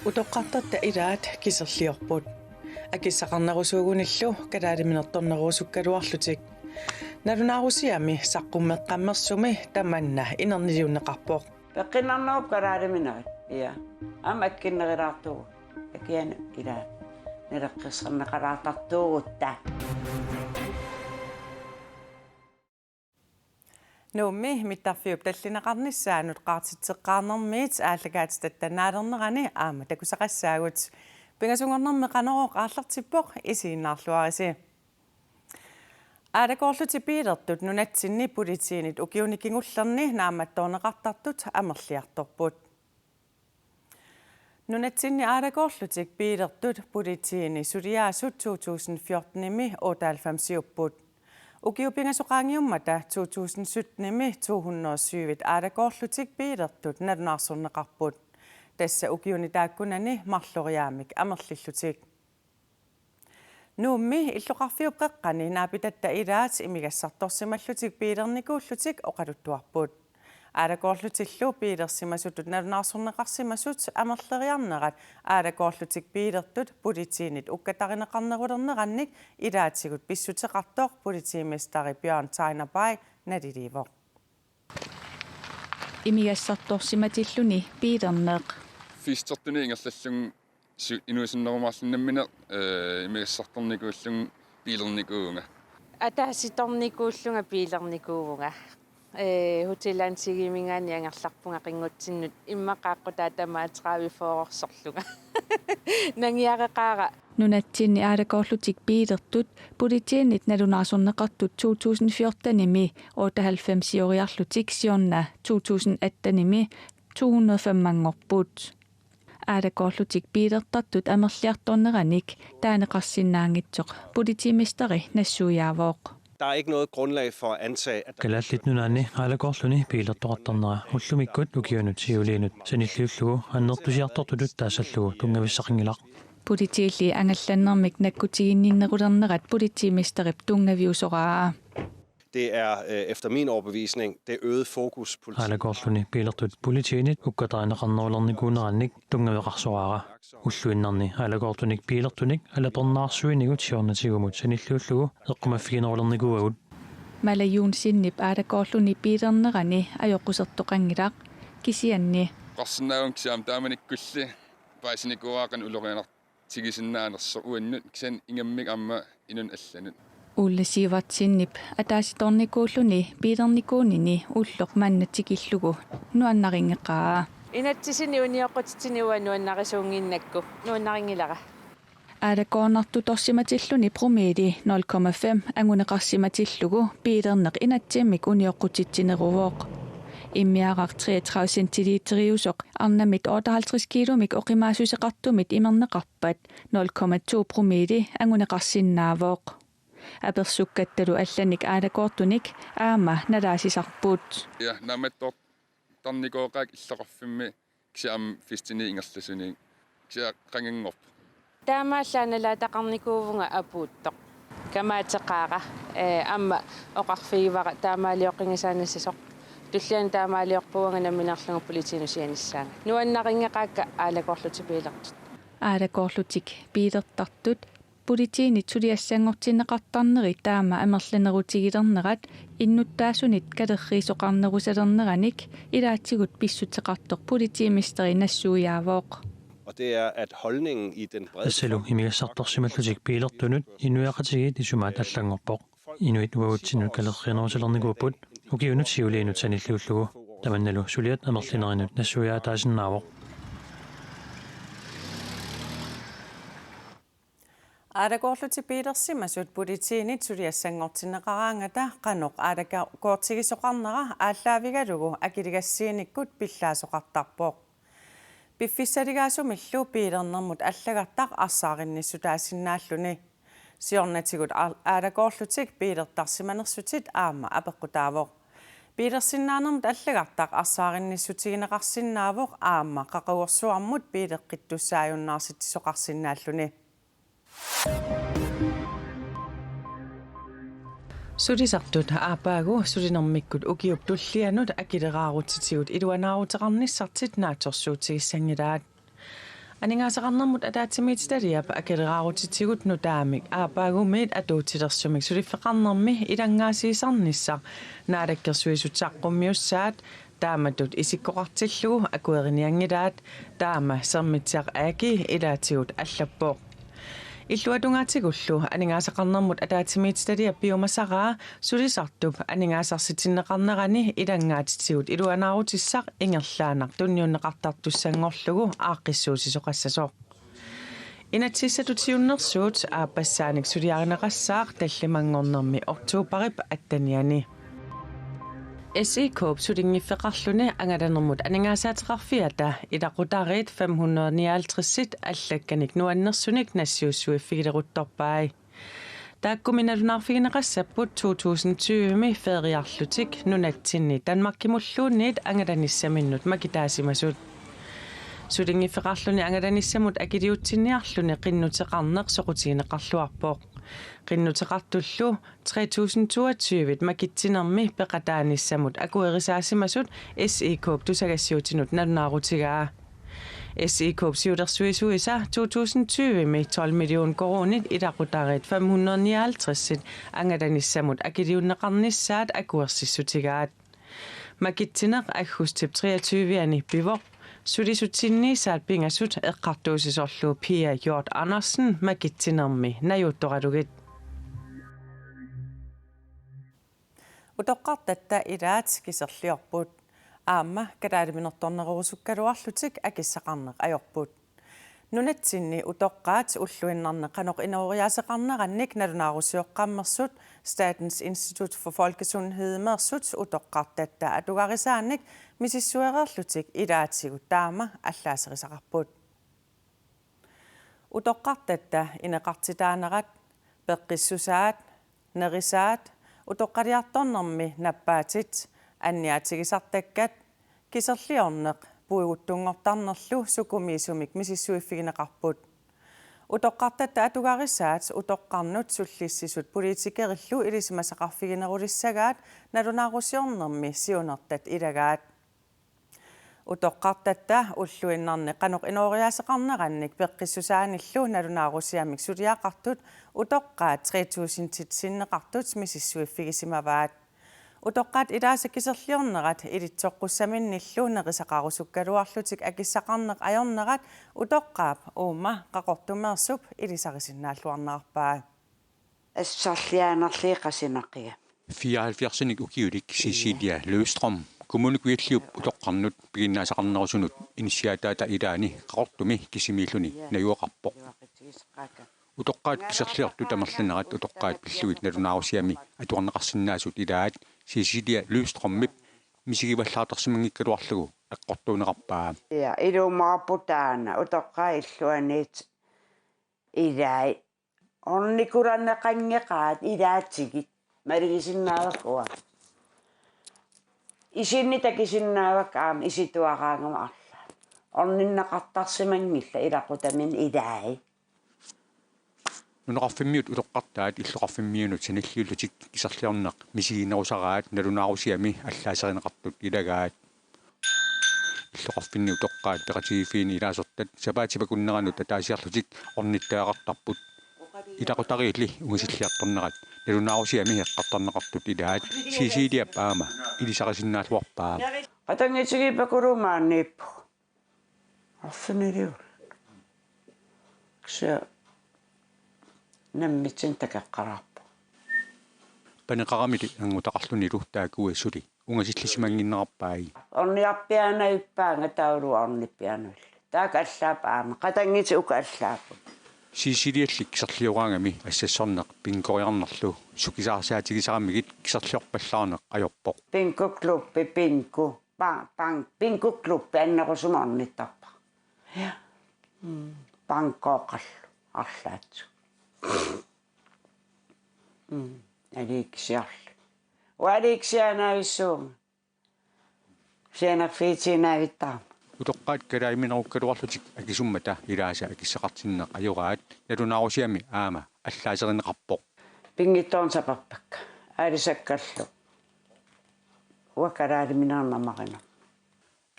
Utoqqartatta ilaat kiserliorput akissaqarnarusuugunillu kalaaliminерторнерусуккалуарлутик налунааруsiami saqqummeqqammersumi tamanna inerniluunneqarpoq peqqinarnerup kalaaliminerit ia am akkinnerilаарtugu akiana ilaa neleqqissarneqalaartartuugutta Nummi mittarfiup tallinaqarnissaanut qaartitseqqaarnermiit aalлагаатитаттанааlernerani aama takusaqassaagut pingasungornerme qaneroq aallartippoq isiinnaarluarisi aalakorluti piilertut nunatsinni politiinit ukiunikingullerni naamattoorneqartartut amerliartorput nunatsinni aalakorlutik piilertut politiini suliaasut 2014-imi 98-siupput ukiupingasoqaangiummata 2017-imi 207 aalakorlutik piilertut nalunaarsorneqarput tassa ukiunitaakkunani marloriaamik amerlillutik nuummi illuqarfiup qeqqani naapitatta ilaat imigassartorsimallutik piilernikullutik oqaluttuarput aalakorlutillu piilersimasutut nalunaarsorneqarsimasut amerleriarnerat aalakorlutik piilertut politiinit ukkatarineqarnerulernerannik ilaatigut pissuteqartoq politiimestari Bjørn Tejnerberg natiliivoq imigassartorsimatilluni piilerneq fissertuni ingerlallung inuisunnerumaarlinnammine imigassartornikuullung piilernikuunga атааситорникууллунга пилерникуувнга hotellansigimigaani angerlarpunga qingutsinnut immaqaaqqutaat tamaateqaavi foororsorluga nangiareqaara nunatsinni aalakorlutik piilertut politiinit nalunaasorneqartut 2014-imi 98-sioriarlutik siorna 2018-imi 205-ngorput aalakorlutik piilertartut amerliartorneranik taaneqarsinnaangitsoq politiimesteri nassuujaavooq. Der er ikke noget grundlag for at antage, at Kalallit nunani aalakorluni piilertoqartarnera ullumikkut ukiunut siuliinut sanilliullugu annertusiartortulut taasallugu tungavissaqingilaq politiilli angallannermik nakkutiginninnerulernerat politiimesterip tungaviusoraa det er efter min overbevisning det øgede fokus aalakorluni piilertut politiinit ukkatarineqarnerulernikuunerannik tungaviqarsoraara ulluinnerni aalakortunik piilertunik alatornaarsuinigut siornatigumut sanilliullugu eqqumaffiginerulernikuagut malajun sinnip aalakorluni piilernerani ajoqqusertoqangilaq kisianni qarsinnaavunksiam taamanikkulli paisinikuaaqan ulorianartigisinnaanерсо uannut kisan ingammik amma inun allanut ullasiivartsinnip ataasitornikuulluni piilernikuunini ulloq maannatikillugu nuannaringeqaa inatsisini unioqqutitiniua nuannarisuunginnakku nuannaringilaqa aalakoornartu torsimatilluni promili 0,5 anguneqarsimatillugu piilerneq inatsimmik unioqqutitsineruvooq immiaraq 33 centilitteriusoq arnamik 58 kilomik oqimaasuseqartumit imerneqarpat 0,2 promili anguneqarsinnaavooq apersukkattalu allanik aalakoortunik aama nalaasisarput ja namattor tarnikoqaak иллақарфимми кисаам фистини ингерласуни киса қангангорп таамааллааналаатақарникуувнга апуутто камаатеқаара амма оқарфигивара таамаалиоққингасаанассасоқ туллиан таамаалиорпуанга наминерлугу политинусианиссаага нуаннарингеқаакка аалакоорлутипиилертут аалакоорлутик пиилертартут politiinit suliassangortinneqartarneri taama amerlanerutigilernerat innuttaasunit kalerriisoqarnerusalerneranik ilaatsigut pissuteqartoq politiimesteri nassuujaavooq og det er at holdningen i den brede assalu imigassartorsimallutik piilertunut inuaqatigit isumaat allangorpoq inuit uavutsinut kalerriinerusalernikuupput ukiunut siuliinut sanilluullugu tamannalu suliat amerlinerinut nassuujaataasinnaavoq aalakorluti piilersimasut politiinit suliassangortinneqaraangata qaноq aalakortigisoqarnera aalлaavigalugu akiligassiinikkut pillaasoqartarpoq piffissaligaasumillu piilernermut allagartaq arsaarinnissutaasinnaalluni siornatigut aalakorlutik piilertarsimanersutit aama apeqqutaavoq piilersinnaanermut allagartaq arsaarinnissutigineqarsinnaavoq aama qaquorsuarmut piileqqittussaajunnaarsitissoqarsinnaalluni Sulisartut aapaagu sulinermikkut ukiup tullianut akileraarutitigut iluanaaruteqarnissartit naatorsuutigissangilaat aningaasaqarnermut ataatsimiititaliap akileraarutitigut nutaamik aapaagumiit atuutilersumik suliffeqarnermi ilangaasiisarnissaq naalakkersuisutaqqummiussaat taamatut isikkoqartillugu akueriniangilaat taama sermitsiaq aaki ilaatigut allappoq illuatungaatikullu aningaasaqarnermut ataatimiititaliap piumasaqaa sulisartup aningaasarsitinneqarnerani ilangaatitigut iluanaarutissaq ingerlaanaq tunniunneqartartussangorlugu aaqqissuutisoqassasoq inatsissatutiunnersuut aapassaanik suliarineqassaaq tallimangornermi oktuuparip attaniani SE-Coop sulingiffeqarluni angalanermut aningaasaateqarfiata ilaqutariit 559 allakkanik nuannersunik nassiussuiffigileruttorpai taakkuminalunaarfigineqassapput 2020mi feriarlutik nunatsinni Danmarkimulluunniit angalanissamminnut makitaasimasut sulingiffeqarluni angalanissamut akiliutsinniarluni qinnuteqarneq soqutiineqarluarpoq qinnuteqartullu 3022 makitsinermi peqataanissamut akuerisaasimasut SE-Coop tusagassiutinut nalunaarutigaa SE-Coop siulersuisuisa 2020mi 12 million koronit ilaqutariit 559 angalanissamut akiliunneqarnissaat akuersissutigaat makitsineq aggustip 23ani pivoq sulisutsinniisaat pingasut eqqartuusisorlu Pia Hjort Andersen makitsinermi najuttoralugit utoqqartatta ilaat kiserliorput aamma kalaaliminertornerusukkaluarlutik akissaqarneq ajorput nunatsinni utoqqaat ulluinnarneqanoq inoriaaseqarnerannik nalunaarusioqqammersut Statens Institut for Folkesundhed mersut utoqqartatta atugarisaanik misissuererlutik ilaatigut taama allaaserisaqarput utoqqartatta ineqartitaanerat peqqissusaat nerisaat utoqqaliartornermi nappaatit anniaatigisartakkat kiserliorneq puiguttungortarnerlu sukumiisumik misissuiffigineqarput utoqqartatta atugarissaat utoqqarnut sullissisut politikerillu ilisimasaqarfiginerulissagaat nalunaarusiornermi siunertat ilagaat utoqqartatta ulluinnarni qanoq inoriaaseqarnerannik peqqissusaanillu nalunaarusiamik suliaqartut utoqqaat 3000 sinneqartut misissuiffigisimavaat utoqqaat ilaasakkiserliornerat ilitsoqqussaminillu nerisaqarusukkaluarlutik akissaqarneq ajornerat utoqqaap uuma qaqortumeersup ilisarisinnaаллуарнеқарпаа ассарлиаанерлииқасинаққига 74-ник укиулик Cecilia Løvstrøm kommunikuilliup utoqqarnut piginnaasaqarnerusунут initiataata ilaani qaqortumi kisimiilluni najuoqarpoq utoqqaat kiserliortu tamerlanerat utoqqaat pilluit nalunaarusiami atuarneqarsinnaasut ilaat Cecilia Løvstrømmip misigivallaatersimangikkaluarlugu eqqortuuneqarpaa ja ilumaaputaana utoqqaa illuaniit ilai ornikuranneqangeqaat ilaatigit marigisinnaavakua isinni takisinnaavak aam isituaqaangama arla orninnaqartarsimangilla ilaqutamin ilai nuneqarfimmiut utoqqartaat illuqarfimmiunut sanilliullutik kiserliorneq misiginerusaraat nalunaarusiami allaaseриneqartut ilagaat illuqarfinni utoqqaat peqatigifiini ilaasertat sapaatipakunneranut ataasiarlutik ornittaaqartarput ilaqutariilli ungisilliartornerat nalunaarusiami eqqartarneqartut ilaat Cecilia paama ilisarisinnaалluarpaa qatangitsigipakulumaanniippu arsuniliul ksa nammitsin takaqqaraappu paneqaramili angutaqarlunilu taakuissuli ungasillisimangиннеқарпааги orniarpianaippaanga taulu ornippianull taaka allaapa aama qatangiti uka allaappu Ceciliallik kiserliuraangami assassorneq pinkoriarnerlu sukisaarsaatigisaaramigit kiserliorpallaarneq ajorpoq pinkukluppi pinku pinkukluppi annerusuma ornittarpa ja pankooqallu arlaatsu aliiksiarlu ualiiksianaavissуунга сианерфиитинаавиттаама utoqqaat kalaaiminerukkaluarlutik akisummata ilaasa akissaqartinneq ajuraat nalunaarusiami aama allaaserинеқарpoq pingittoornsapарпакка Alisakkallu. Uakaraaliminarnamaqina.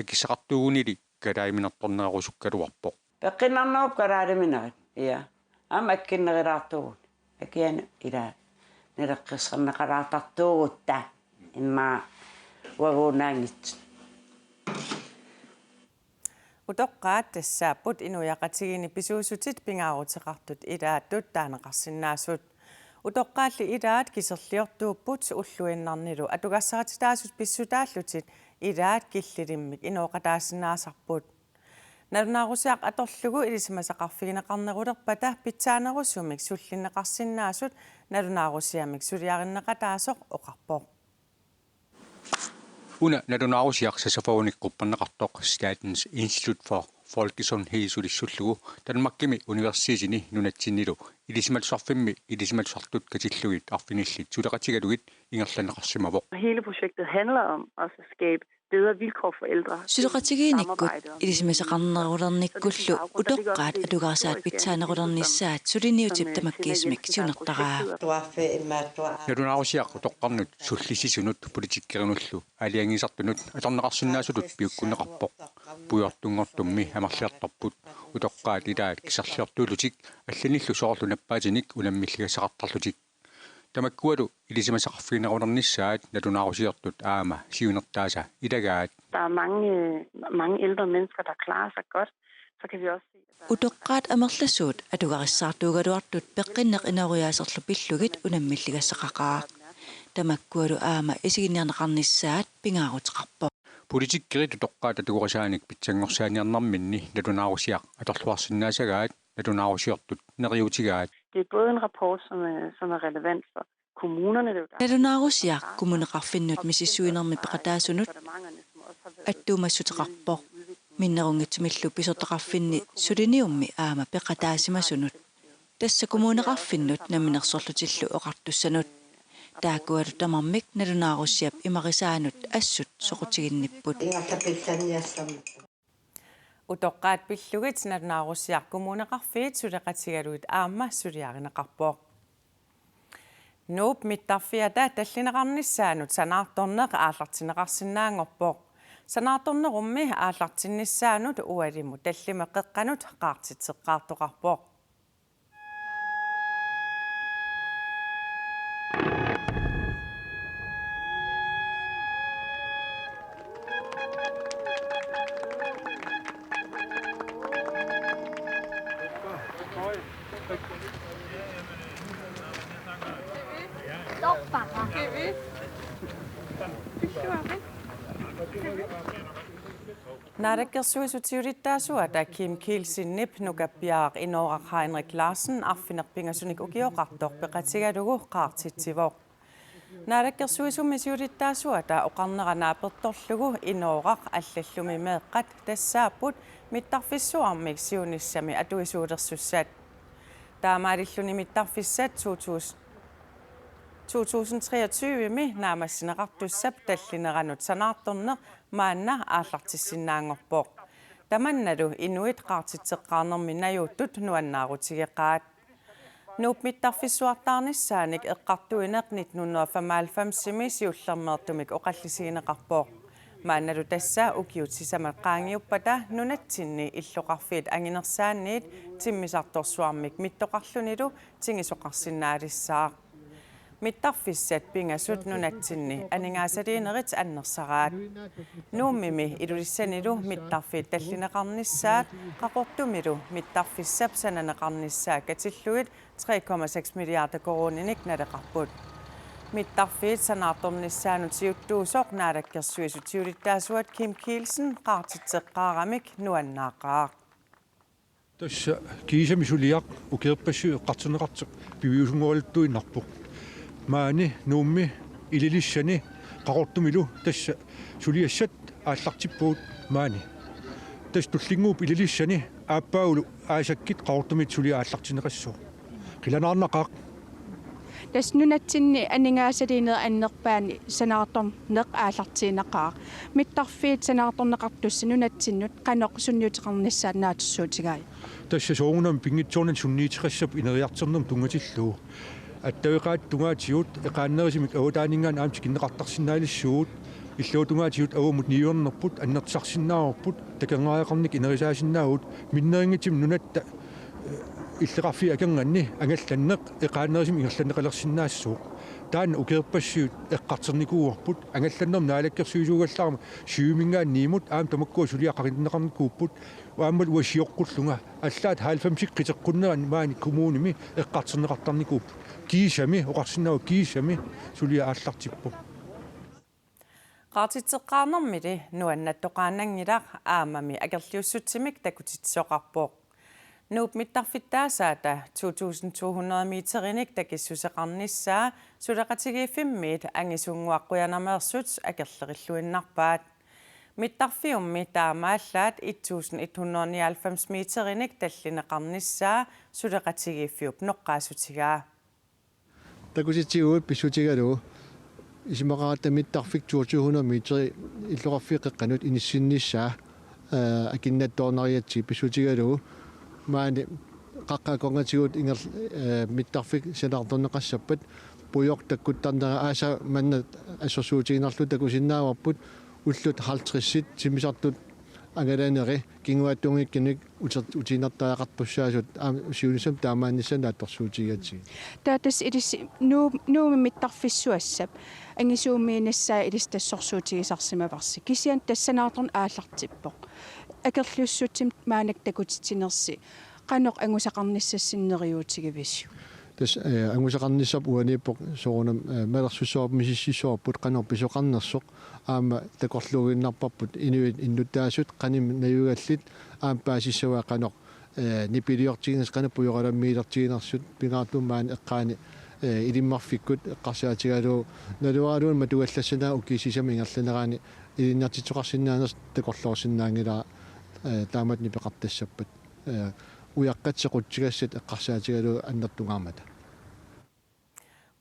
Akisaqartuunili kalaiminartornerusukkaluarpoq. Peqqinarnerup karaaliminarit. Ja. Am akkinneriraartugun. Akian ila nereqqissarneqalaartartuugutta imma waguunaangit. Utoqqaat tassaaput inuyaqatigini pisuusutit pingaaruteqartut ilaattut taaneqarsinnaassut utoqqaalli ilaat kiserliortuupput ulluinnarnilu atugassaratilaasut pissutaallutit ilaat killilimmik inooqataassinnaasarput nalunaarusiaq atorlugu ilisimasaqarfigineqarnerulerpata pitsaanerussumik sullinneqarsinnaassut nalunaarusiamik suliarinneqataasoq oqarpoq Una nadunarusiaq sasafauniqquppanneqartoq Statens Institut for Folkesundhedsulissullugu Danmarkimi universitini nunatsinnilu ilisimalsarfimmi ilisimalsartut katillugit arfinillit suleqatigalugit ingerlaneqarsimavoq. Hele projektet handler om at skabe bedre vilkår for ældre. Suluqatigiinikkut ilisimasaqarnerulernikkullu utoqqaat alugarsaat pitsaanerulernissaat suliniutip tamakkiismik siunertaraa. Nadunarusiaq utoqqarnut sullisisunut politikkerinullu aliangisartunut atorneqarsinnaasulut piukkunneqarpoq puyortungortummi amarliartarput utoqqaat ilaat kisarliortuulutik алланиллу соорлу наппаатиник уламмиллигасақартарлутик тамаккуалу илисимасақарфигинерунернissaat натунаарусиортут аама сиунертааса илагаат. Der er mange ældre mennesker der klarer sig godt, så kan vi også se Utoqqaat amerlassuut atugarissaartuugaluartut peqqinneq inoriaaserlu pillugit unammilligassaqaqaaq tamakkualu aama isiginniarneqarnissaat pingaaruteqarpoq Politikkerit utoqqaat atugorisaanik pitsangorsaaniarnarminni natunaarusiaq atorluarsinnaasagaat natunaarusiortut neriutigaat. Det er både en rapport, som er relevant for kommunerne. Natunaarusiaq kumuneqarfinnut misissuinermi peqataasunut attuumassuteqarpoq minnerungitsumillu pisortaqarfinni suliniummi aama peqataasimasunut tassa kumuneqarfinnut naminersorlutillu oqartussanut taakualu tamarmik natunaarussiap imarisaanut assut soqutiginnipput Utoqqaat pillugit nalunaarussiaq kumuneqarfiit suleqatigaluit aamma suliarineqarpoq Nuup mittarfiata tallineqarnissaanut sanaartorneq aallartineqarsinnaangorpoq sanaartornerummi aallartinnissaanut ualimu tallimeqqeqqanut qaartitseqqaartoqarpoq Narakkersuisutiurittaasuata Kim Kielsinnip nukappiaaq inooraq Heinrich Larsen arfinerpingasunik ukiorqartoq peqatigalugu qaartitsivoq Narakkersuisumisiurittaasuata oqarneranaapertorlugu inooraq allallumi meeqqat tassaaput mittarfissuarmik siunissami atuisuulersussat taamaalilluni mittarfissat 2023 naamassineqartussap tallineranut sanaartorneq maanna aallartissinnaangorpoq tamannalu inuit qaartitseqqaarnermi najuuttut nuannaarutigeqqaat nuup mittarfissuartaarnissaanik eqqartuineq 1995 siullermeertumik oqallisigineqarpoq maannalu tassa ukiutsisamat qaangiuppata nunatsinni illoqarfiit anginersaanniit timmisartorsuarmik mittoqarlunilu tingisoqarsinnaalissaaq mittarfissat pingasut nunatsinni aningaasaliinerit annersaraat nuummimi ilulissanilu mittarfiit tallineqarnissaat qaqortumilu mittarfissap sananeqarnissaa katilluit 3,6 milliarder koroninik naleqarput mittarfiit sanaartornissaanut siuttuusoq naalakkersuisutiulittaasuat Kim Kielsen qaartitseqqaaramik nuannaaqaaq Tassa kiisamisuliaq ukeerpassu eqqartineqarteq piviusungualittuinnarpoq maani nuummi ililissani qaqortumilu tassa suliassat aallartippuut maani tass tullinguup ililissani aappaulu aasakkit qaqortumit sulia aallartineqassuu qilanaarnaqaaq tas nunatsinni aningaasaliineer annerpaani sanaartorneq aallartiinaqaaq mittarfiit sanaartorneqartussa nunatsinnut qanoq sunniutiqarnissaat naatussuutigaay tassa soorunam pingitsuornan sunniitiqassap ineriarternum tungatilluu аттавеқааттунгаатигут эқааннерисимик авутаанингаан аамти киннеқартарсинаалиссуут иллуутунгаатигут авумут ниуернерпут аннертисарсинаарпут такангааеқарник инерисаасинаагут миннерингитим нунатта иллеқарфи аканганни ангалланнеқ эқааннерисим ингерланнеқалерсинаассууқ таан укерпассиут эққартерникууарпут ангалланнерм наалаккерсуисуугаллаарма сиумингаан ниимут аам тамаккуу сулиақариннеқарникууппут уаммал уасиоққуллунга аллаат хаалфамсик қитеққуннеран маани коммууними эққартернеқартарникууп киисами оқарсинаа киисами сулиа ааллартиппу qaatitseqqaarnermili nuannattoqaananngilaq aamami akerliussutsimik takutitsoqarpoq nuup mittarfittaasaata 2200 meterinik takissuseqarnissaa suleqatigiiffimmiit angisunguaqquyanermeersut akerlerilluinnarpaat mittarfiummi taamaallaat 1199 meterinik tallineqarnissaa suleqatigiiffiup noqqaasutigaa takusitiuut pissutigalu isimaaqaata mittarfik 2200 meteri illoqarfiiqeqqanut inissinnissaa akinnattoornariatsi pissutigalu maani qaqqaqongatigut inger mittarfik sanartorneqassappat pujor takkuttarnera aasa manna assorsuutiginerlu takusinnaavarput ullut 50 simisartut angalaneri kinguattungikknik utinertaaqarpussaasut siunisam taamaannissanaattorsuutigatsi taatas ilis nuumi mittarfissuassap angisuumiinassaa ilistassorsuutigisarsimavarsi kisian tassanaartorn aallartippoq akerliussutsim maanak takutitinersi qanoq angusaqarnissassinneriuutigivissu tas angusaqarnissap uaniippoq soorunam malersussoormisississoorput qanor pisoqarnersoq aama takorluuginnarparput inuit innuttaasut qanim nayugallit aam paasissavaa qanoq nipiliortiginas qana pujoralammiilertiginersut pingaartummaan eqqaani ilimmarfikkut eqqarsaatigalu naluaraaluun matugallassanaa ukisisami ingerlaneraani ilinnertitoqarsinnaanerс takorluorsinnaangilaa taamat nipeqartassappat uyaqqatsequttigassat eqqarsaatigalu annertungaarmata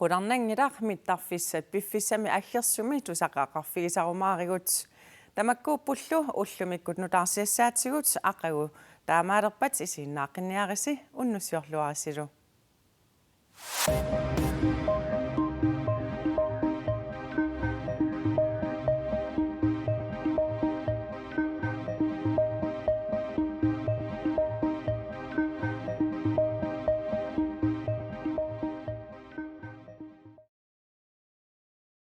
qunarnanngilaq mittarfissat piffissami aggersumi tusaqaqarfigisarumaarigut tamakkuuppullu ullumikkut nutaarsiassaatsigut aqagu taamaalerpat isiinnaaqinniarisi unnussiorluarisilu